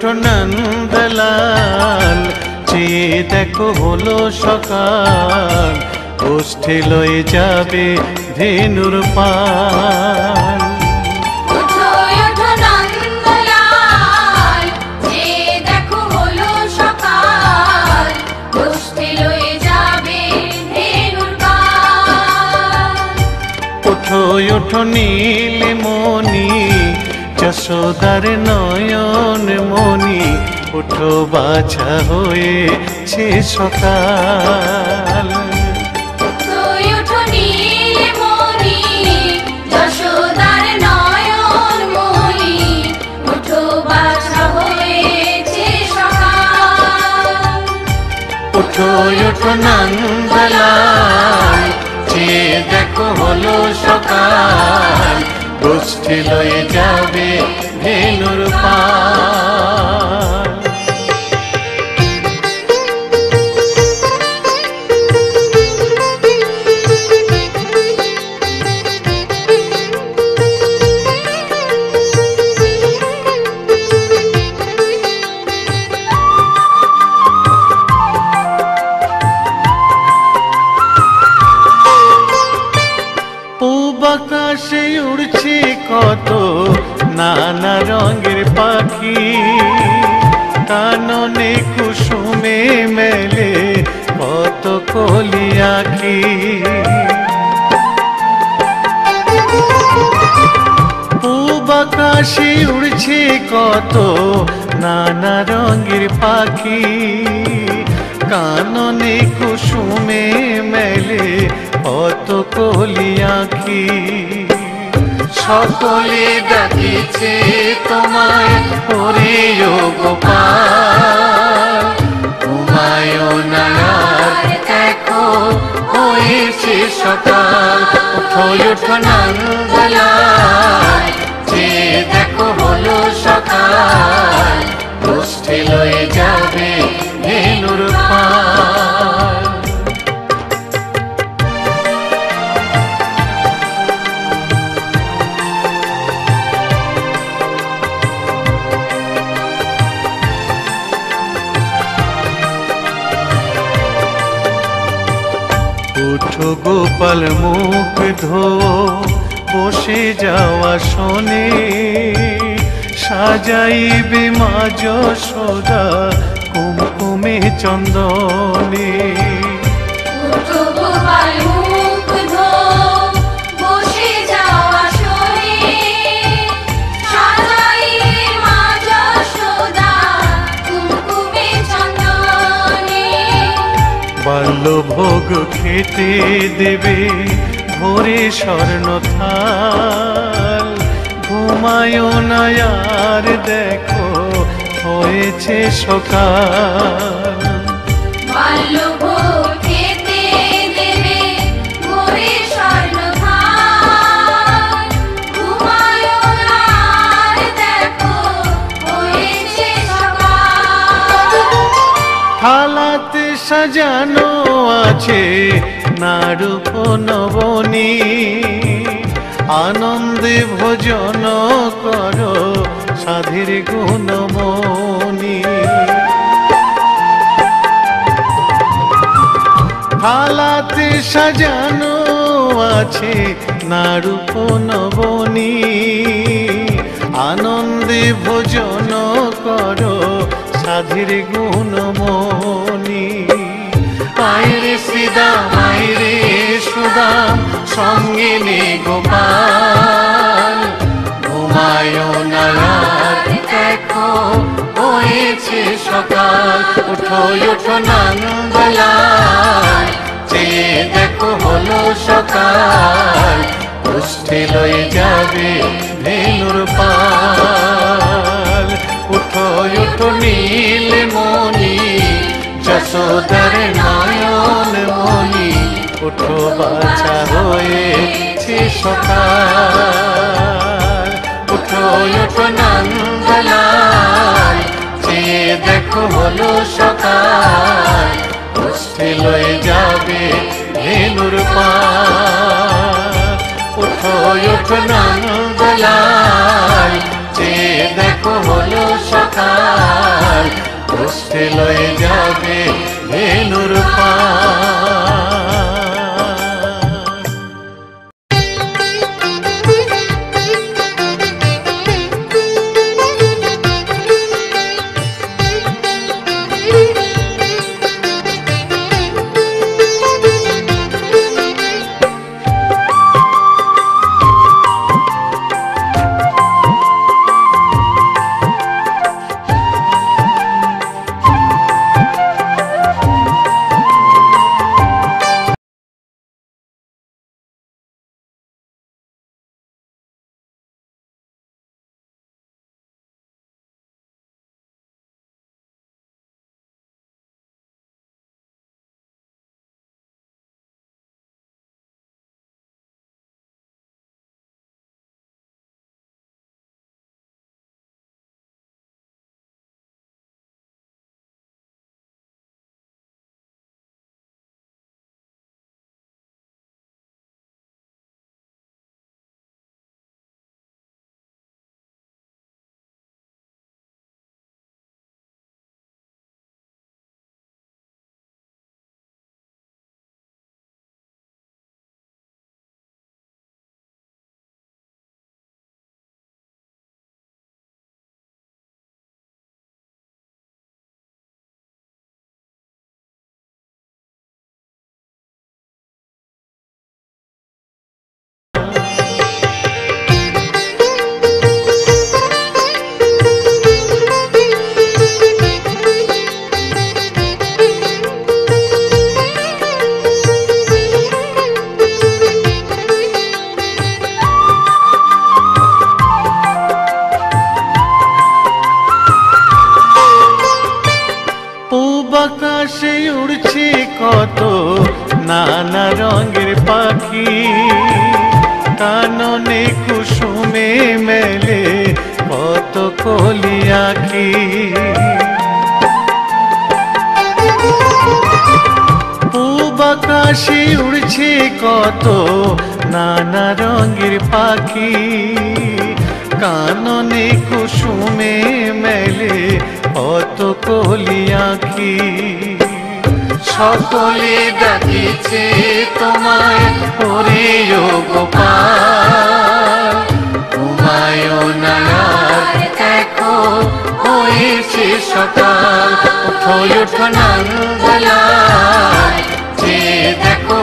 ওঠো নন্দলাল, চেয়ে দেখো হলো সকাল, গোষ্ঠী লয়ে যাবে ধেনুর পাল। ওঠো নীলমণি, যশোদার নয়ন মণি, ওঠো বাছা হয়েছে সকাল। ওঠো নীলমণি, যশোদার নয়ন মণি, ওঠো বাছা হয়েছে সকাল। ওঠো নন্দলাল, চেয়ে দেখো হলো সকাল, গোষ্ঠী লয়ে যাবে ধেনুর পাল। আকাশে উড়ছে কত নানা রঙের পাখি, কাননে কুসুমে মেলে কত কলি আঁখি। পূব আকাশে উড়ছে কত নানা রঙের পাখি, কাননে কুসুমে মেলে কত কলি আঁখি। সকলে ডাকিছে তোমায় ওরে ও গোপাল, ঘুমায়ো না আর দেখো হয়েছে সকাল। ওঠো নন্দলাল, চেয়ে দেখো হলো সকাল, গোষ্ঠী লয়ে যাবে ধেনুর পাল। ওঠো গোপাল মুখ ধো, বসে যাওয়া শোনে, সাজাইবে মা যশোদা কুমকুমে চন্দনে। ওঠো গোপাল মুখ ধো, বসে যাওয়া শোনে, সাজাইবে মা যশোদা কুমকুমে চন্দনে। বাল্যভোগ খেতে দেবে ভোরে স্বর্ণ থাল, ঘুমায়ো না আর দেখো হয়েছে সকাল। বাল্যভোগ খেতে দেবে ভোরে স্বর্ণ থাল, ঘুমায়ো না আর দেখো হয়েছে সকাল। থালাতে সাজানো আছে নারূপ নবনী, আনন্দে ভোজন করো সাধীর গুণমণি। থালাতে সাজানো আছে নারূপ নবনী, আনন্দে ভোজন করো সাধীর গুণমণি। আইরে শ্রীদাম আইরে সুদাম, সঙ্গে নে গোপাল, ঘুমায়ো না আর দেখো হয়েছে সকাল। ওঠো নন্দলাল, চেয়ে দেখো হলো সকাল, গোষ্ঠী লয়ে যাবে ধেনুর পাল। ওঠো নীলমণি, যশোদার নয়ন মণি, ওঠো বাছা হয়েছে সকাল। ওঠো নন্দলাল, চেয়ে দেখো হলো সকাল, গোষ্ঠী লয়ে যাবে ধেনুর পাল। ওঠো নন্দলাল, চেয়ে দেখো হলো সকাল, উষ্ঠে লয়ে যাবে ধেনুর পার। আকাশে উড়ছে কত নানা রঙের পাখি, কাননে কুসুমে মেলে কত কলি আঁখি। পূব আকাশে উড়ছে কত নানা রঙের পাখি, কাননে কুসুমে মেলে কত কলি আঁখি। সকলে ডাকিছে তোমায় ওরে ও গোপাল, ঘুমায়ো না আর দেখো হয়েছে সকাল। ওঠো ওঠো নন্দলাল, যে দেখো